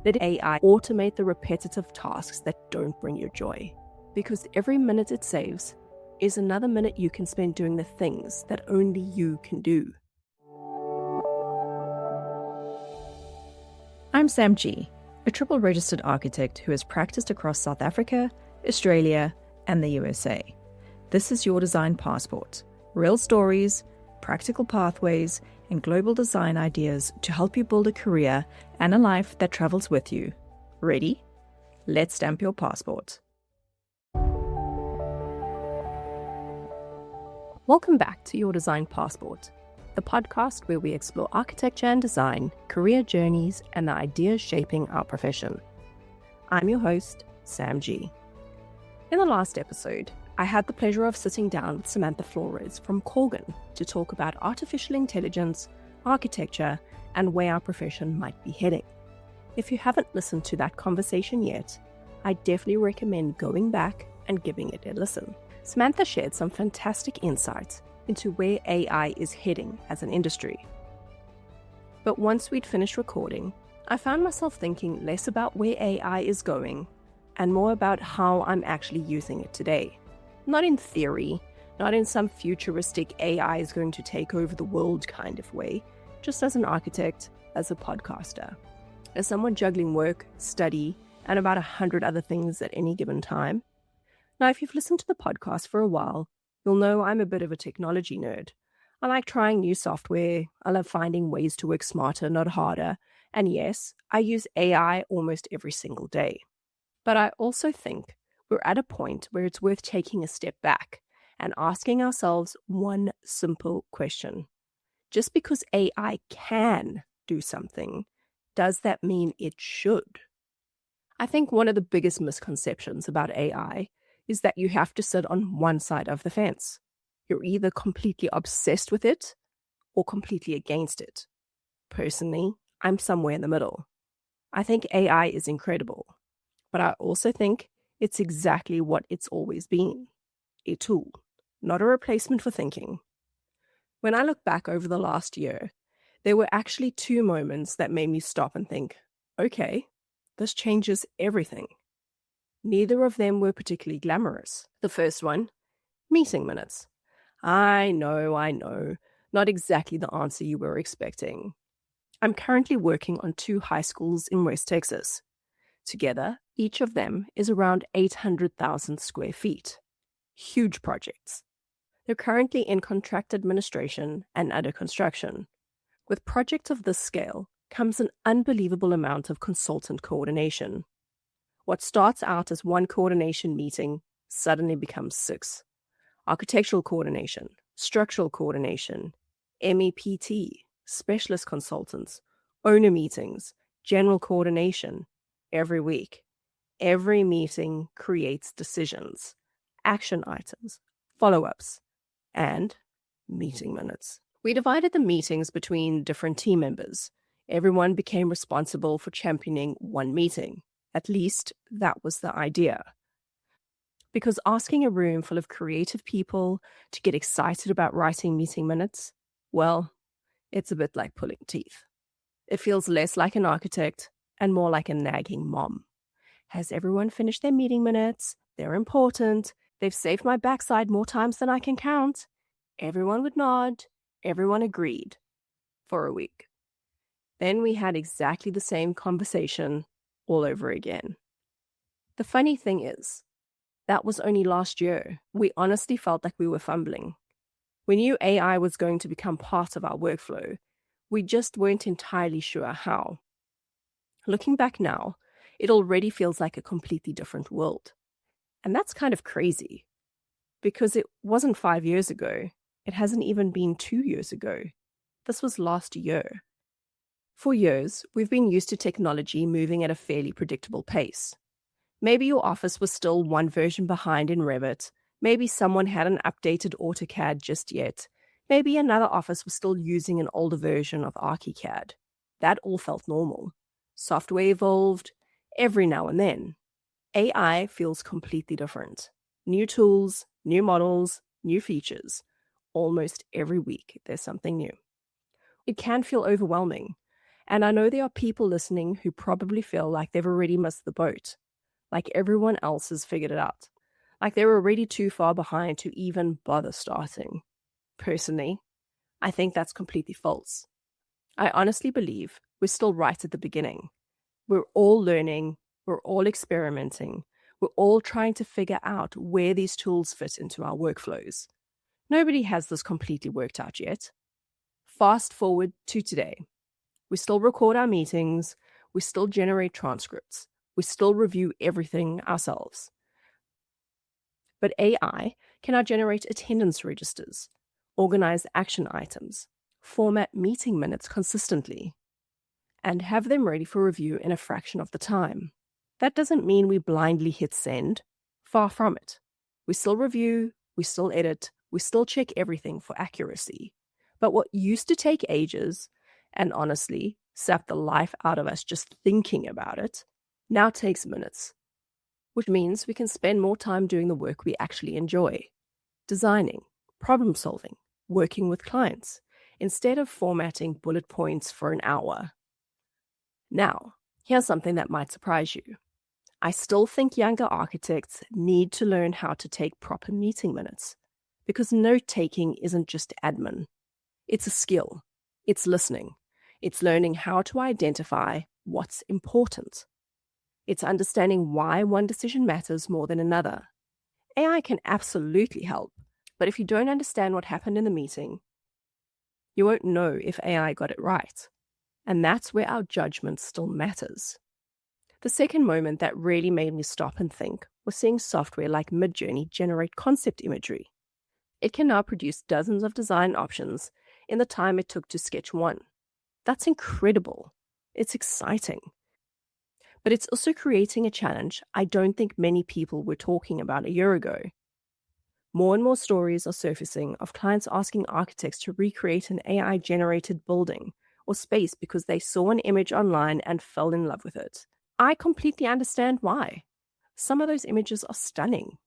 Let AI automate the repetitive tasks that don't bring you joy. Because every minute it saves is another minute you can spend doing the things that only you can do. I'm Sam G, a triple registered architect who has practiced across South Africa, Australia, and the USA. This is your design passport. Real stories, practical pathways, and global design ideas to help you build a career and a life that travels with you. Ready? Let's stamp your passport. Welcome back to Your Design Passport, the podcast where we explore architecture and design, career journeys, and the ideas shaping our profession. I'm your host, Sam G. In the last episode, I had the pleasure of sitting down with Samantha Flores from Corgan to talk about artificial intelligence, architecture, and where our profession might be heading. If you haven't listened to that conversation yet, I definitely recommend going back and giving it a listen. Samantha shared some fantastic insights into where AI is heading as an industry. But once we'd finished recording, I found myself thinking less about where AI is going and more about how I'm actually using it today. Not in theory, not in some futuristic AI is going to take over the world kind of way, just as an architect, as a podcaster, as someone juggling work, study, and about 100 other things at any given time. Now, if you've listened to the podcast for a while, you'll know I'm a bit of a technology nerd. I like trying new software, I love finding ways to work smarter, not harder, and yes, I use AI almost every single day. But I also think we're at a point where it's worth taking a step back and asking ourselves one simple question. Just because AI can do something, does that mean it should? I think one of the biggest misconceptions about AI is that you have to sit on one side of the fence. You're either completely obsessed with it or completely against it. Personally, I'm somewhere in the middle. I think AI is incredible, but I also think it's exactly what it's always been, a tool, not a replacement for thinking. When I look back over the last year, there were actually two moments that made me stop and think, okay, this changes everything. Neither of them were particularly glamorous. The first one, meeting minutes. I know, not exactly the answer you were expecting. I'm currently working on 2 high schools in West Texas. Together, each of them is around 800,000 square feet. Huge projects. They're currently in contract administration and under construction. With projects of this scale comes an unbelievable amount of consultant coordination. What starts out as one coordination meeting suddenly becomes 6. Architectural coordination, structural coordination, MEPT, specialist consultants, owner meetings, general coordination, every week. Every meeting creates decisions, action items, follow-ups, and meeting minutes. We divided the meetings between different team members. Everyone became responsible for championing one meeting. At least that was the idea. Because asking a room full of creative people to get excited about writing meeting minutes, well, it's a bit like pulling teeth. It feels less like an architect and more like a nagging mom. Has everyone finished their meeting minutes? They're important. They've saved my backside more times than I can count. Everyone would nod. Everyone agreed. For a week. Then we had exactly the same conversation all over again. The funny thing is, that was only last year. We honestly felt like we were fumbling. We knew AI was going to become part of our workflow. We just weren't entirely sure how. Looking back now, it already feels like a completely different world. And that's kind of crazy, because it wasn't 5 years ago. It hasn't even been 2 years ago. This was last year. For years, we've been used to technology moving at a fairly predictable pace. Maybe your office was still one version behind in Revit. Maybe someone hadn't updated AutoCAD just yet. Maybe another office was still using an older version of ArchiCAD. That all felt normal. Software evolved every now and then. AI feels completely different. New tools, new models, new features. Almost every week, there's something new. It can feel overwhelming. And I know there are people listening who probably feel like they've already missed the boat, like everyone else has figured it out, like they're already too far behind to even bother starting. Personally, I think that's completely false. I honestly believe we're still right at the beginning. We're all learning, we're all experimenting, we're all trying to figure out where these tools fit into our workflows. Nobody has this completely worked out yet. Fast forward to today. We still record our meetings, we still generate transcripts, we still review everything ourselves. But AI can now generate attendance registers, organize action items, format meeting minutes consistently, and have them ready for review in a fraction of the time. That doesn't mean we blindly hit send. Far from it. We still review, we still edit, we still check everything for accuracy. But what used to take ages, and honestly, sap the life out of us just thinking about it, now takes minutes. Which means we can spend more time doing the work we actually enjoy. Designing, problem solving, working with clients, instead of formatting bullet points for an hour. Now, here's something that might surprise you. I still think younger architects need to learn how to take proper meeting minutes, because note-taking isn't just admin. It's a skill. It's listening. It's learning how to identify what's important. It's understanding why one decision matters more than another. AI can absolutely help, but if you don't understand what happened in the meeting, you won't know if AI got it right. And that's where our judgment still matters. The second moment that really made me stop and think was seeing software like Midjourney generate concept imagery. It can now produce dozens of design options in the time it took to sketch one. That's incredible. It's exciting. But it's also creating a challenge I don't think many people were talking about a year ago. More and more stories are surfacing of clients asking architects to recreate an AI-generated building or space because they saw an image online and fell in love with it. I completely understand why. Some of those images are stunning.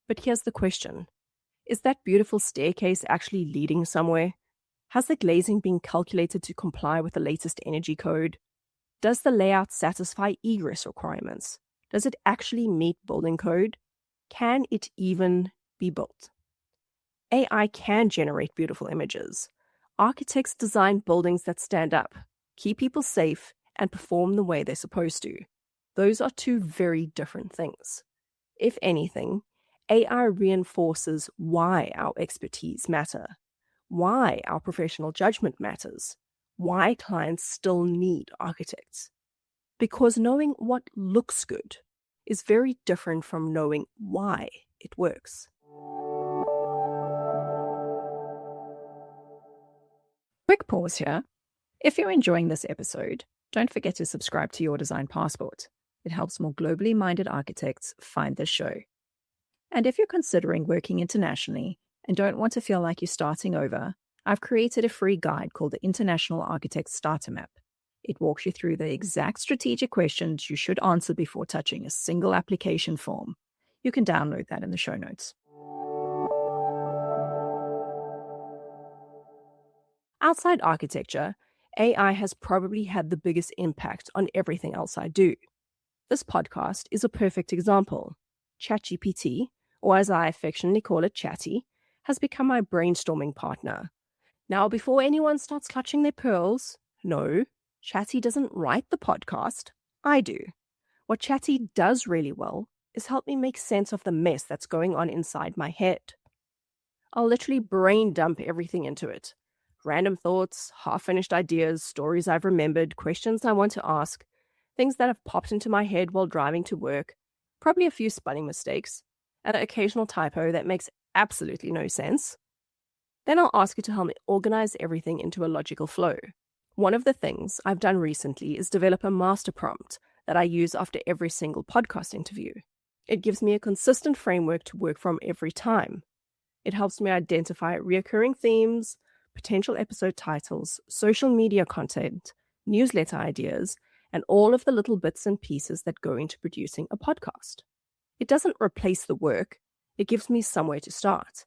But here's the question. Is that beautiful staircase actually leading somewhere? Has the glazing been calculated to comply with the latest energy code? Does the layout satisfy egress requirements? Does it actually meet building code? Can it even be built? AI can generate beautiful images. Architects design buildings that stand up, keep people safe, and perform the way they're supposed to. Those are two very different things. If anything, AI reinforces why our expertise matter, why our professional judgment matters, why clients still need architects. Because knowing what looks good is very different from knowing why it works. Quick pause here. If you're enjoying this episode, don't forget to subscribe to Your Design Passport. It helps more globally minded architects find this show. And if you're considering working internationally and don't want to feel like you're starting over, I've created a free guide called the International Architect Starter Map. It walks you through the exact strategic questions you should answer before touching a single application form. You can download that in the show notes. Outside architecture, AI has probably had the biggest impact on everything else I do. This podcast is a perfect example. ChatGPT, or as I affectionately call it, Chatty, has become my brainstorming partner. Now, before anyone starts clutching their pearls, no, Chatty doesn't write the podcast. I do. What Chatty does really well is help me make sense of the mess that's going on inside my head. I'll literally brain dump everything into it. Random thoughts, half-finished ideas, stories I've remembered, questions I want to ask, things that have popped into my head while driving to work, probably a few spelling mistakes, and an occasional typo that makes absolutely no sense. Then I'll ask it to help me organize everything into a logical flow. One of the things I've done recently is develop a master prompt that I use after every single podcast interview. It gives me a consistent framework to work from every time. It helps me identify recurring themes, potential episode titles, social media content, newsletter ideas, and all of the little bits and pieces that go into producing a podcast. It doesn't replace the work, it gives me somewhere to start.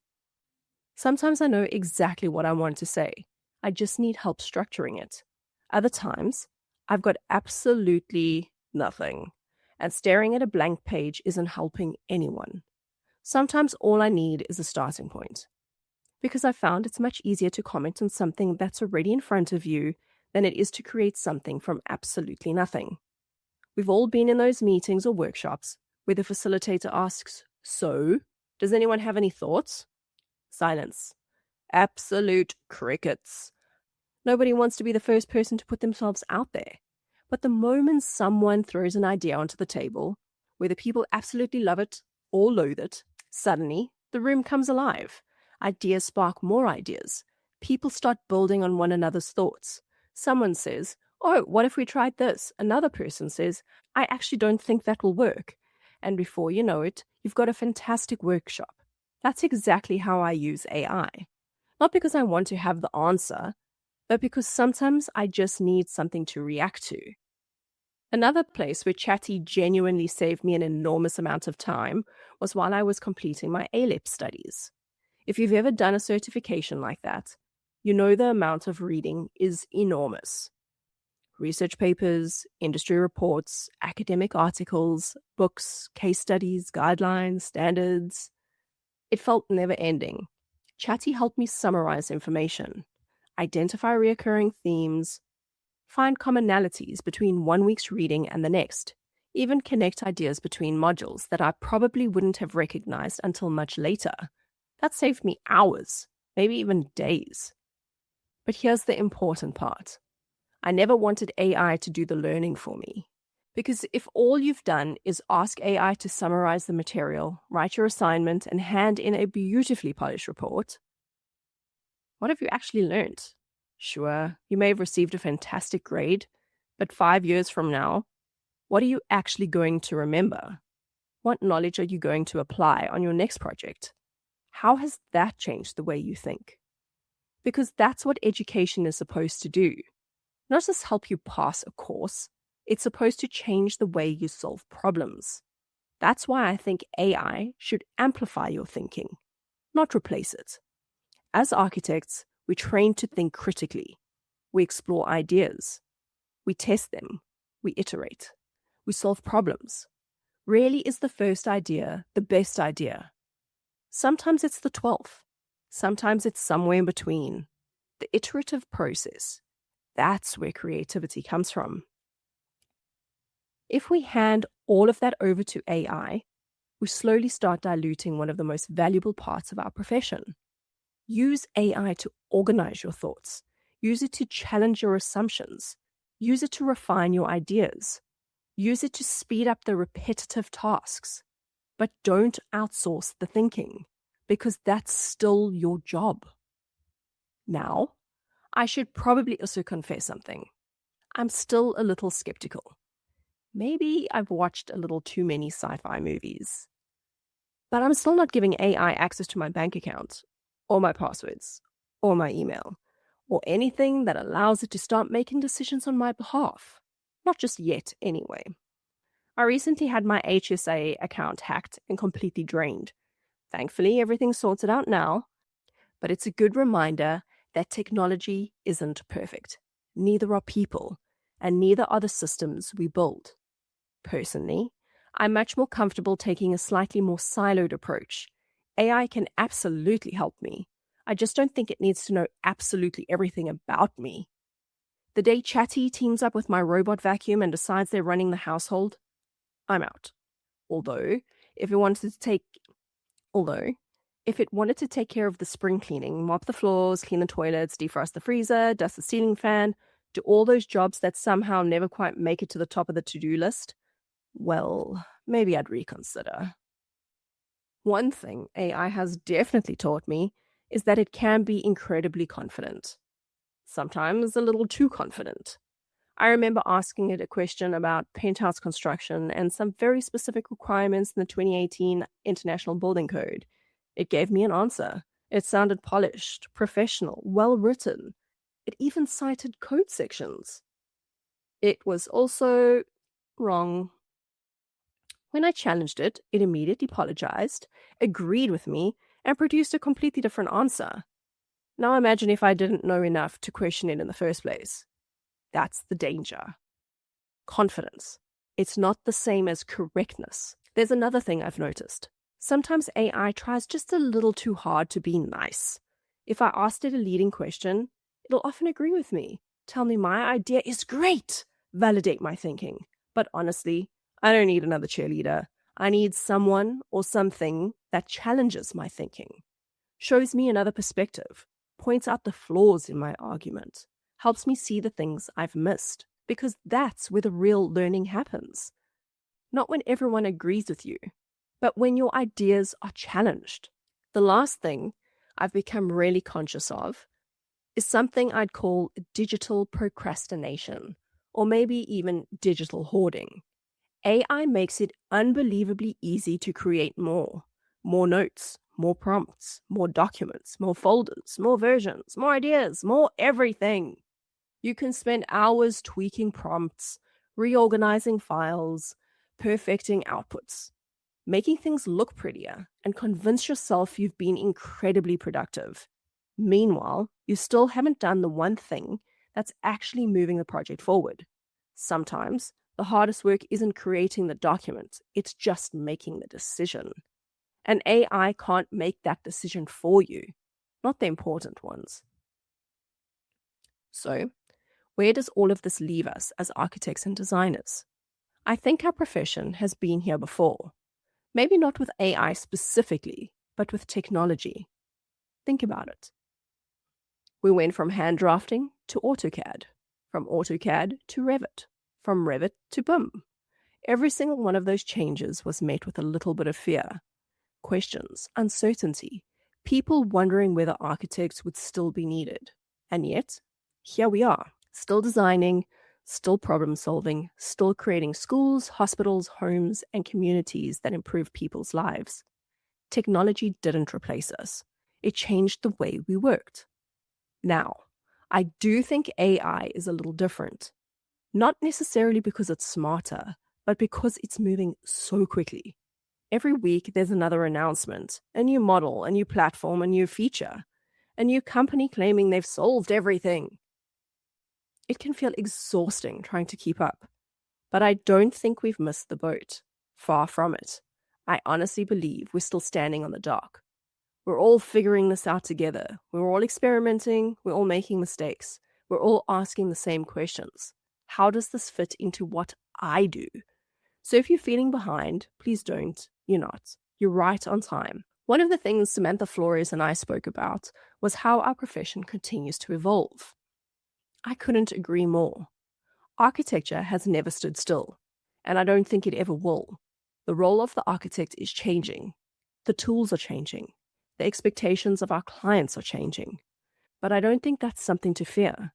Sometimes I know exactly what I want to say. I just need help structuring it. Other times, I've got absolutely nothing. And staring at a blank page isn't helping anyone. Sometimes all I need is a starting point. Because I found it's much easier to comment on something that's already in front of you than it is to create something from absolutely nothing. We've all been in those meetings or workshops where the facilitator asks, "So, does anyone have any thoughts?" Silence. Absolute crickets. Nobody wants to be the first person to put themselves out there. But the moment someone throws an idea onto the table, whether people absolutely love it or loathe it, suddenly the room comes alive. Ideas spark more ideas. People start building on one another's thoughts. Someone says, "Oh, what if we tried this?" Another person says, "I actually don't think that will work." And before you know it, you've got a fantastic workshop. That's exactly how I use AI. Not because I want to have the answer, but because sometimes I just need something to react to. Another place where Chatty genuinely saved me an enormous amount of time was while I was completing my A-Lep studies. If you've ever done a certification like that, you know the amount of reading is enormous. Research papers, industry reports, academic articles, books, case studies, guidelines, standards. It felt never-ending. Chatty helped me summarize information, identify recurring themes, find commonalities between one week's reading and the next, even connect ideas between modules that I probably wouldn't have recognized until much later. That saved me hours, maybe even days. But here's the important part. I never wanted AI to do the learning for me. Because if all you've done is ask AI to summarize the material, write your assignment, and hand in a beautifully polished report, what have you actually learned? Sure, you may have received a fantastic grade, but 5 years from now, what are you actually going to remember? What knowledge are you going to apply on your next project? How has that changed the way you think? Because that's what education is supposed to do. Not just help you pass a course, it's supposed to change the way you solve problems. That's why I think AI should amplify your thinking, not replace it. As architects, we train to think critically. We explore ideas. We test them. We iterate. We solve problems. Rarely is the first idea the best idea. Sometimes it's the 12th. Sometimes it's somewhere in between. The iterative process. That's where creativity comes from. If we hand all of that over to AI, we slowly start diluting one of the most valuable parts of our profession. Use AI to organize your thoughts. Use it to challenge your assumptions. Use it to refine your ideas. Use it to speed up the repetitive tasks. But don't outsource the thinking, because that's still your job. Now, I should probably also confess something. I'm still a little skeptical. Maybe I've watched a little too many sci-fi movies. But I'm still not giving AI access to my bank account, or my passwords, or my email, or anything that allows it to start making decisions on my behalf. Not just yet, anyway. I recently had my HSA account hacked and completely drained. Thankfully, everything's sorted out now, but it's a good reminder that technology isn't perfect. Neither are people, and neither are the systems we build. Personally, I'm much more comfortable taking a slightly more siloed approach. AI can absolutely help me. I just don't think it needs to know absolutely everything about me. The day Chatty teams up with my robot vacuum and decides they're running the household, I'm out. Although, if it wanted to take care of the spring cleaning, mop the floors, clean the toilets, defrost the freezer, dust the ceiling fan, do all those jobs that somehow never quite make it to the top of the to-do list, well, maybe I'd reconsider. One thing AI has definitely taught me is that it can be incredibly confident. Sometimes a little too confident. I remember asking it a question about penthouse construction and some very specific requirements in the 2018 International Building Code. It gave me an answer. It sounded polished, professional, well written. It even cited code sections. It was also wrong. When I challenged it, it immediately apologized, agreed with me, and produced a completely different answer. Now imagine if I didn't know enough to question it in the first place. That's the danger. confidence. It's not the same as correctness. There's another thing I've noticed. Sometimes AI tries just a little too hard to be nice. If I asked it a leading question, it'll often agree with me, tell me my idea is great, validate my thinking. But honestly, I don't need another cheerleader. I need someone or something that challenges my thinking, shows me another perspective, points out the flaws in my argument, helps me see the things I've missed, because that's where the real learning happens. Not when everyone agrees with you, but when your ideas are challenged. The last thing I've become really conscious of is something I'd call digital procrastination, or maybe even digital hoarding. AI makes it unbelievably easy to create more notes, more prompts, more documents, more folders, more versions, more ideas, more everything. You can spend hours tweaking prompts, reorganizing files, perfecting outputs, making things look prettier, and convince yourself you've been incredibly productive. Meanwhile, you still haven't done the one thing that's actually moving the project forward. Sometimes, the hardest work isn't creating the document, it's just making the decision. And AI can't make that decision for you, not the important ones. So, where does all of this leave us as architects and designers? I think our profession has been here before. Maybe not with AI specifically, but with technology. Think about it. We went from hand drafting to AutoCAD, from AutoCAD to Revit, from Revit to BIM. Every single one of those changes was met with a little bit of fear, questions, uncertainty, people wondering whether architects would still be needed. And yet, here we are, still designing, still problem solving, still creating schools, hospitals, homes, and communities that improve people's lives. Technology didn't replace us. It changed the way we worked. Now, I do think AI is a little different. Not necessarily because it's smarter, but because it's moving so quickly. Every week, there's another announcement, a new model, a new platform, a new feature, a new company claiming they've solved everything. It can feel exhausting trying to keep up, but I don't think we've missed the boat. Far from it. I honestly believe we're still standing on the dock. We're all figuring this out together. We're all experimenting. We're all making mistakes. We're all asking the same questions. How does this fit into what I do? So if you're feeling behind, please don't. You're not. You're right on time. One of the things Samantha Flores and I spoke about was how our profession continues to evolve. I couldn't agree more. Architecture has never stood still, and I don't think it ever will. The role of the architect is changing. The tools are changing. The expectations of our clients are changing. But I don't think that's something to fear.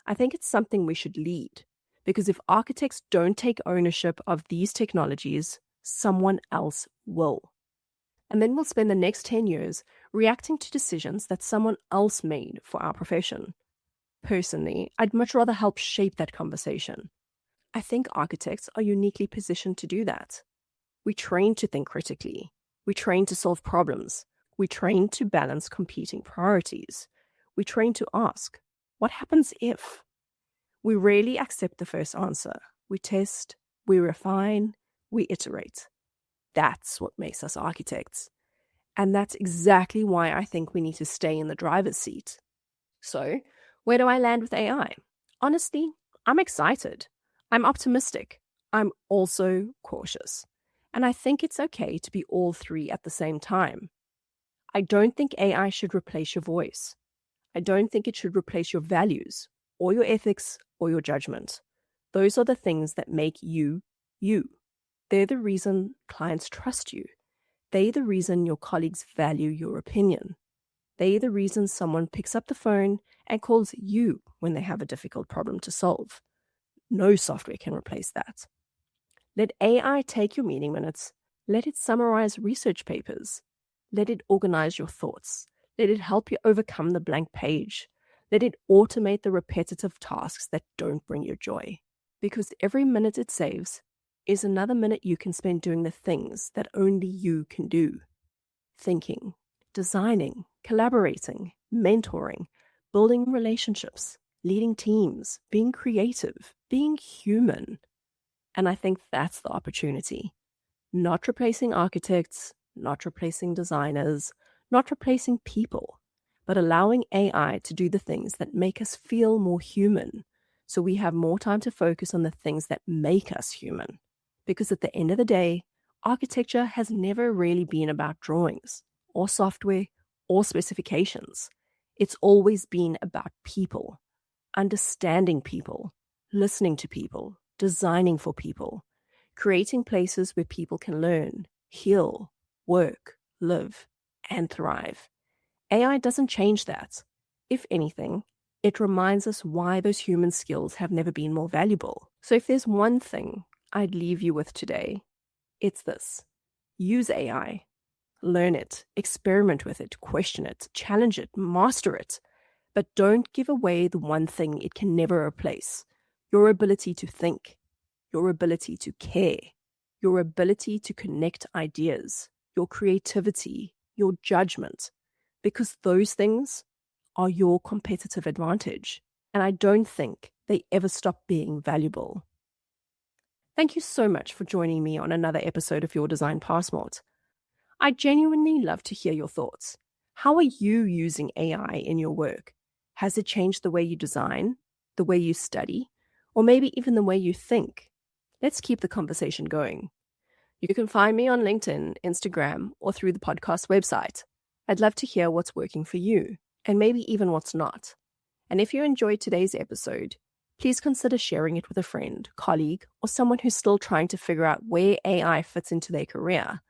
I think it's something we should lead, because if architects don't take ownership of these technologies, someone else will. And then we'll spend the next 10 years reacting to decisions that someone else made for our profession. Personally, I'd much rather help shape that conversation. I think architects are uniquely positioned to do that. We train to think critically. We train to solve problems. We train to balance competing priorities. We train to ask, what happens if? We rarely accept the first answer. We test, we refine, we iterate. That's what makes us architects. And that's exactly why I think we need to stay in the driver's seat. So, where do I land with AI? Honestly, I'm excited. I'm optimistic. I'm also cautious. And I think it's okay to be all three at the same time. I don't think AI should replace your voice. I don't think it should replace your values, or your ethics, or your judgment. Those are the things that make you, you. They're the reason clients trust you. They're the reason your colleagues value your opinion. They're the reason someone picks up the phone and calls you when they have a difficult problem to solve. No software can replace that. Let AI take your meeting minutes. Let it summarize research papers. Let it organize your thoughts. Let it help you overcome the blank page. Let it automate the repetitive tasks that don't bring you joy. Because every minute it saves is another minute you can spend doing the things that only you can do. Thinking, designing, collaborating, mentoring, building relationships, leading teams, being creative, being human. And I think that's the opportunity. Not replacing architects, not replacing designers, not replacing people, but allowing AI to do the things that make us feel more human, so we have more time to focus on the things that make us human. Because at the end of the day, architecture has never really been about drawings, or software, or specifications. It's always been about people, understanding people, listening to people, designing for people, creating places where people can learn, heal, work, live, and thrive. AI doesn't change that. If anything, it reminds us why those human skills have never been more valuable. So if there's one thing I'd leave you with today, it's this. Use AI. Learn it, experiment with it, question it, challenge it, master it. But don't give away the one thing it can never replace: your ability to think, your ability to care, your ability to connect ideas, your creativity, your judgment, because those things are your competitive advantage. And I don't think they ever stop being valuable. Thank you so much for joining me on another episode of Your Design Passport. I genuinely love to hear your thoughts. How are you using AI in your work? Has it changed the way you design, the way you study, or maybe even the way you think? Let's keep the conversation going. You can find me on LinkedIn, Instagram, or through the podcast website. I'd love to hear what's working for you, and maybe even what's not. And if you enjoyed today's episode, please consider sharing it with a friend, colleague, or someone who's still trying to figure out where AI fits into their career.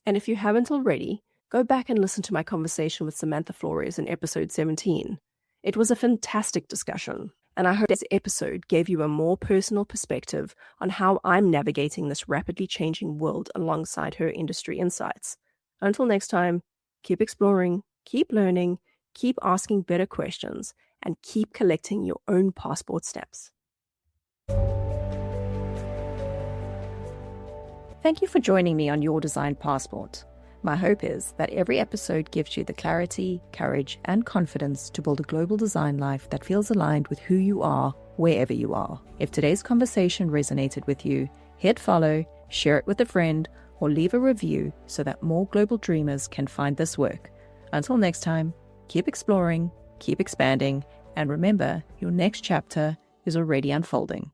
And if you haven't already, go back and listen to my conversation with Samantha Flores in episode 17. It was a fantastic discussion, and I hope this episode gave you a more personal perspective on how I'm navigating this rapidly changing world alongside her industry insights. Until next time, keep exploring, keep learning, keep asking better questions, and keep collecting your own passport steps. Thank you for joining me on Your Design Passport. My hope is that every episode gives you the clarity, courage, and confidence to build a global design life that feels aligned with who you are, wherever you are. If today's conversation resonated with you, hit follow, share it with a friend, or leave a review so that more global dreamers can find this work. Until next time, keep exploring, keep expanding, and remember, your next chapter is already unfolding.